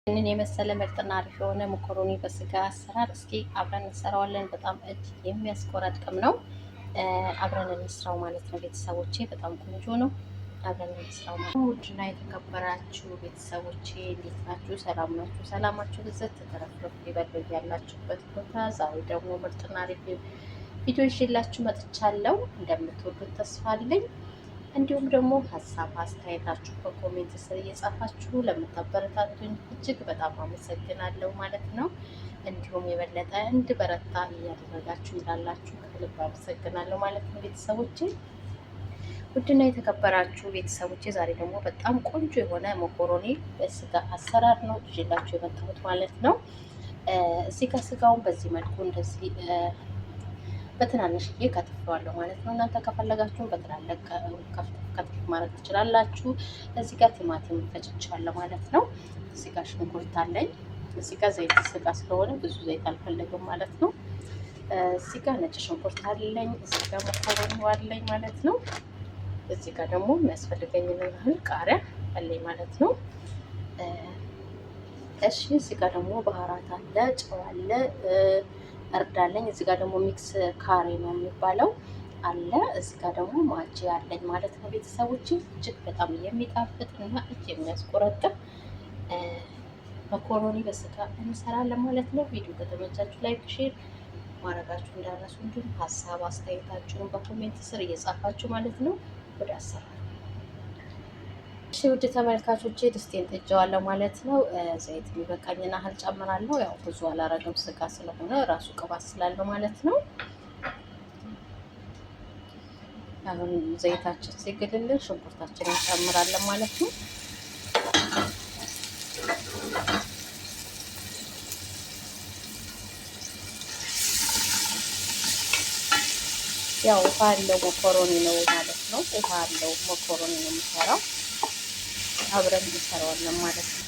ይህንን የመሰለ ምርጥና አሪፍ የሆነ መኮሮኒ በስጋ አሰራር እስኪ አብረን እንሰራዋለን። በጣም እጅ የሚያስቆረጥም ነው። አብረን እንስራው ማለት ነው ቤተሰቦቼ። በጣም ቆንጆ ነው። አብረን እንስራው ማለት ነው። ውድና የተከበራችሁ ቤተሰቦቼ እንዴት ናችሁ? ሰላም ናችሁ? ሰላማችሁ ብዘት ተረፍረፍ ይበል ያላችሁበት ቦታ። ዛሬ ደግሞ ምርጥና አሪፍ ቪዲዮ ይዤላችሁ መጥቻለሁ። እንደምትወዱት ተስፋ አለኝ። እንዲሁም ደግሞ ሀሳብ አስተያየታችሁ በኮሜንት ስር እየጻፋችሁ ለምታበረታቱኝ እጅግ በጣም አመሰግናለሁ ማለት ነው። እንዲሁም የበለጠ እንድበረታ እያደረጋችሁ ይላላችሁ ከልብ አመሰግናለሁ ማለት ነው ቤተሰቦቼ። ውድና የተከበራችሁ ቤተሰቦቼ ዛሬ ደግሞ በጣም ቆንጆ የሆነ መኮሮኒ በስጋ አሰራር ነው ይዤላችሁ የመጣሁት ማለት ነው። እዚህ ጋር ስጋውን በዚህ መልኩ እንደዚህ በትናንሽዬ ከትፈዋለሁ ማለት ነው። እናንተ ከፈለጋችሁም በትላልቅ ከትፍ ማድረግ ትችላላችሁ። እዚህ ጋር ቲማቲም ፈጭቻለሁ ማለት ነው። እዚህ ጋር ሽንኩርት አለኝ። እዚህ ጋር ዘይት ስጋ ስለሆነ ብዙ ዘይት አልፈለግም ማለት ነው። እዚህ ጋር ነጭ ሽንኩርት አለኝ። እዚህ ጋር መኮረኒ አለኝ ማለት ነው። እዚህ ጋር ደግሞ የሚያስፈልገኝን ያህል ቃሪያ አለኝ ማለት ነው። እሺ እዚህ ጋር ደግሞ ባህራት አለ፣ ጨው አለ፣ እርዳለኝ። እዚህ ጋር ደግሞ ሚክስ ካሬ ነው የሚባለው አለ። እዚህ ጋር ደግሞ ማጂ አለኝ ማለት ነው ቤተሰቦች። እጅግ በጣም የሚጣፍጥ እና እጅ የሚያስቆረጥም መኮሮኒ በስጋ እንሰራለን ማለት ነው። ቪዲዮ ከተመቻችሁ ላይክ፣ ሼር ማድረጋችሁ እንዳረሱ፣ እንዲሁም ሀሳብ አስተያየታችሁን በኮሜንት ስር እየጻፋችሁ ማለት ነው ወደ አሰራር። እሺ ውድ ተመልካቾቼ ድስቴን ጥጄዋለሁ ማለት ነው። ዘይት የሚበቃኝና እህል ጨምራለሁ። ያው ብዙ አላረግም ስጋ ስለሆነ ራሱ ቅባት ስላለው ማለት ነው። አሁን ዘይታችን ሲግልልን ሽንኩርታችንን እንጨምራለን ማለት ነው። ያው ውሃ ያለው መኮሮኒ ነው ማለት ነው። ውሃ ያለው መኮሮኒ ነው የምሰራው። አብረን እንሰራዋለን ማለት ነው።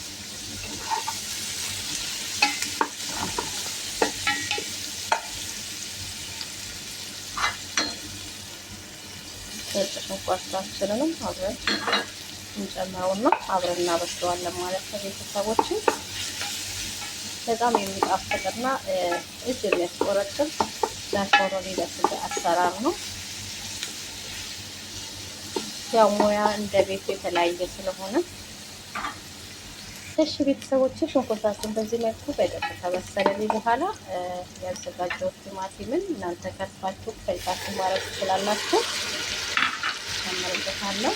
ነጭ ሽንኩርታችንንም አብረን እንጨምረውና አብረን እናበስለዋለን ማለት ነው ቤተሰቦች። በጣም የሚጣፍጥና እጅ የሚያስቆረጥም መኮሮኒ በስጋ አሰራር ነው። ያው ሙያ እንደ ቤቱ የተለያየ ስለሆነ እሺ ቤተሰቦች ሽንኩርታችን በዚህ መልኩ በደንብ ከበሰለልኝ በኋላ ያዘጋጀሁት ቲማቲምን እናንተ ከትፋችሁ ፈልጣችሁ ማድረግ ትችላላችሁ። ጨምርበታለሁ።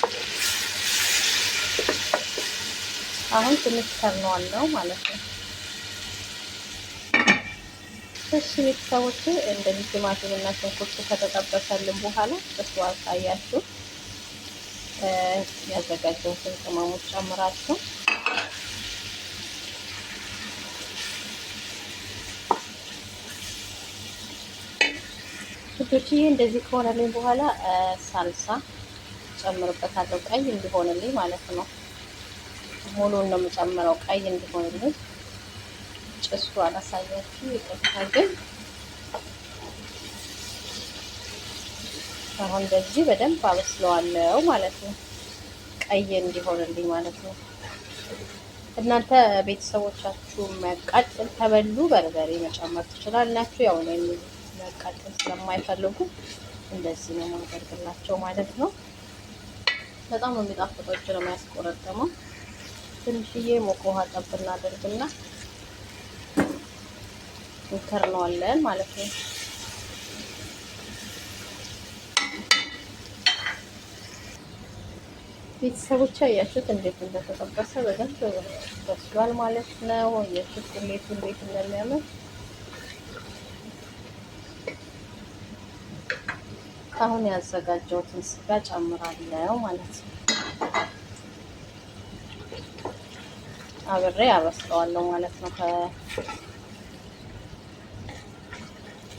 አሁን ትንሽ ከርነዋለሁ ማለት ነው። እሺ ቤተሰቦች እንደዚህ ቲማቲምና ሽንኩርቱ ከተጠበሰልን በኋላ እሱ አሳያችሁ ያዘጋጀሁትን ቅመሞች ጨምራችሁ ልጆችዬ እንደዚህ ከሆነልኝ በኋላ ሳልሳ ጨምርበታለሁ ቀይ እንዲሆንልኝ ማለት ነው። ሙሉን ነው የምጨምረው ቀይ እንዲሆንልኝ። ጭሱ አላሳያችሁ ይቅርታ። ግን አሁን እንደዚህ በደንብ አበስለዋለሁ ማለት ነው፣ ቀይ እንዲሆንልኝ ማለት ነው። እናንተ ቤተሰቦቻችሁ የሚያቃጥል ከበሉ በርበሬ መጨመር ትችላላችሁ። ያው እኔ የሚያቃጥል ስለማይፈልጉ እንደዚህ ነው ማደርግላቸው ማለት ነው። በጣም ነው የሚጣፍጠው፣ ነው የሚያስቆረጥመው። ትንሽዬ ሞቅ ውሃ ጠብ እናደርግና እንከርነዋለን ማለት ነው። ቤተሰቦች አያችሁት እንዴት እንደተጠበሰ በደንብ በስሏል ማለት ነው። አያችሁት እንዴት እንደሚያምር። አሁን ያዘጋጀሁትን ስጋ ጨምራለሁ ማለት ነው። አብሬ አበስለዋለሁ ማለት ነው።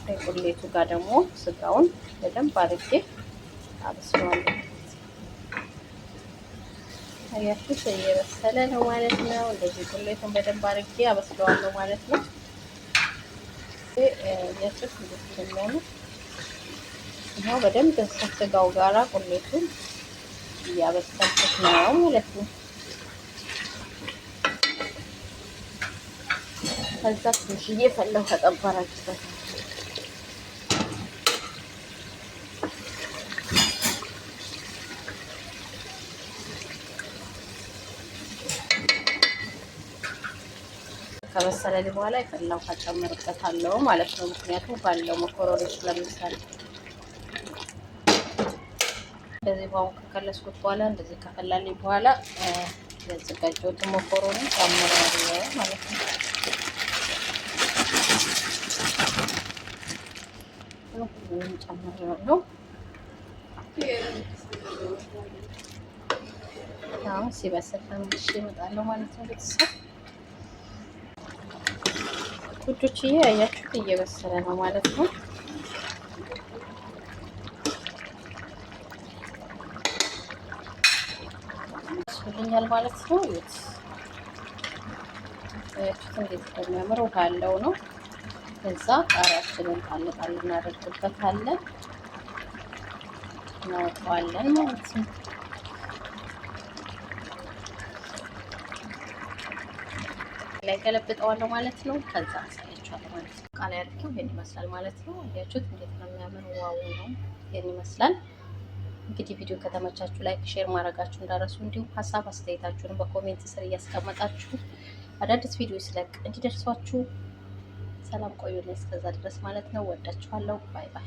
ከቁሌቱ ጋር ደግሞ ስጋውን በደንብ አድርጌ አበስለዋለሁ። አያችሁት እየበሰለ ነው ማለት ነው። እንደዚህ ቁሌቱን በደንብ አድርጌ አበስለዋለሁ ማለት ነው። አያችሁት እንዴት እንደሚያምር። ይኸው በደንብ ከስጋው ጋራ ቁሌቱን እያበሰልኩት ነው ማለት ነው። ከዛ ትንሽዬ ፈለው ተጠበራችበት ከበሰለልኝ በኋላ የፈላው ጨምርበታለሁ ማለት ነው። ምክንያቱም ባለው መኮረኒ ስለምሰራ እንደዚህ ባሁን ከከለስኩት በኋላ እንደዚህ ከፈላልኝ በኋላ ያዘጋጀሁትን መኮረኒ ጨምራለሁ ማለት ነው። ሁሉንም ጨምራለሁ። አሁን ሲበስል ተመልሼ እመጣለሁ ማለት ነው። ቤተሰብ ውዶችዬ ያያችሁት እየበሰለ ነው ማለት ነው። ይልኛል ማለት ነው። ያያችሁት እንዴት እንደሚያምር ውሃ ያለው ነው። እዛ ቃሪያችንን ጣል ጣል እናደርግበታለን፣ እናወጣዋለን ማለት ነው። ላይ ገለብጠዋለሁ ማለት ነው። ከዛ አሳያችኋለሁ ማለት ነው። ቃሪያ አድርጌው ይሄን ይመስላል ማለት ነው። አያችሁት እንዴት ነው የሚያምር ዋው ነው። ይሄን ይመስላል። እንግዲህ ቪዲዮ ከተመቻችሁ ላይክ፣ ሼር ማድረጋችሁ እንዳረሱ፣ እንዲሁም ሀሳብ አስተያየታችሁን በኮሜንት ስር እያስቀመጣችሁ አዳዲስ ቪዲዮ ስለቅ እንዲደርሷችሁ ሰላም ቆዩልኝ እስከዛ ድረስ ማለት ነው። ወዳችኋለሁ። ባይ ባይ።